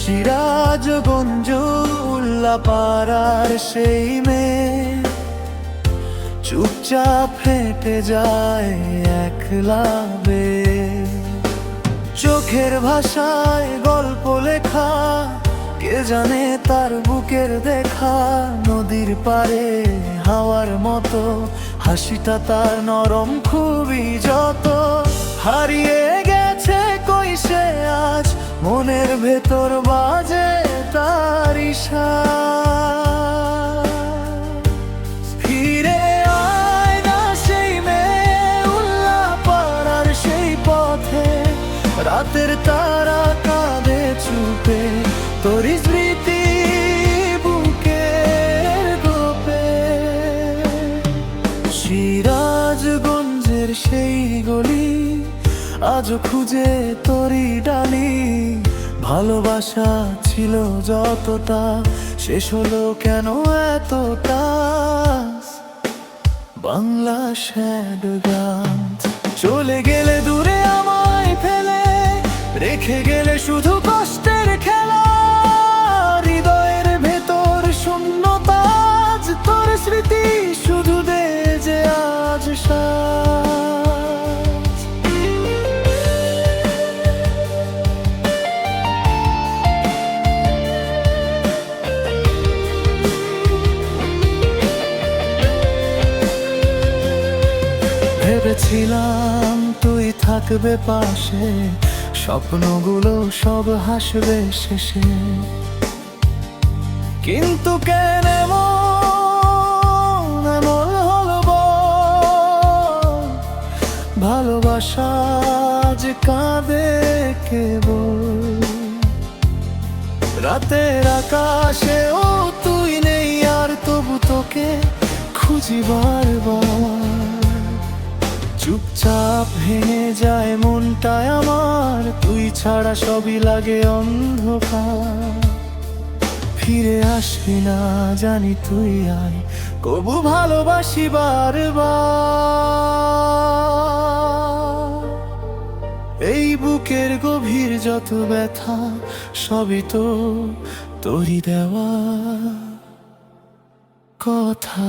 সিরাজগঞ্জ উল্লাপাড়ার সেই মেয়ে চুপচাপ হেঁটে যায় একলা বেয়ে। চোখের ভাষায় গল্প লেখা, কে জানে তার বুকের দেখা। নদীর পাড়ে হাওয়ার মতো হাসিটা তার নরম খুবই, যত হারিয়ে গেছে কই সে আজ মনের ভেতর বাজে তার ইশারা। ফিরে আয় না সেই মেয়ে উল্লাপাড়ার সেই পথে, রাতের তারা কাঁদে চুপে তোর স্মৃতি বুকের গোপে। সিরাজগঞ্জের সেই গলি আজও খুঁজে তোরই ডালি। ভালোবাসা ছিল যতটা, শেষ হলো কেন এতটা। বাংলা শ্যাড গান চলে গেলে দূরে আমায় ফেলে, রেখে গেলে শুধু কষ্টের খেলা। হৃদয়ের ভেতর শূন্যতা, আজ তোর স্মৃতি শুধু দে যে আজ সাজ। ভেবেছিলাম তুই থাকবে পাশে, স্বপ্নগুলো সব হাসবে শেষে। কিন্তু কেন এমন হলো বল? ভালোবাসা যে কাঁদে কেবল। রাতের আকাশে ও তুই নেই আর, তবু তোকে খুঁজি বারবার। চুপচাপ ভেঙে যায় মনটায় আমার, তুই ছাড়া সবই লাগে অন্ধকার। ফিরে আসবি না জানি তুই আয়, কবু ভালোবাসি বারবার। এই বুকের গভীর যত ব্যথা, সবই তো তোরই দেওয়া কথা।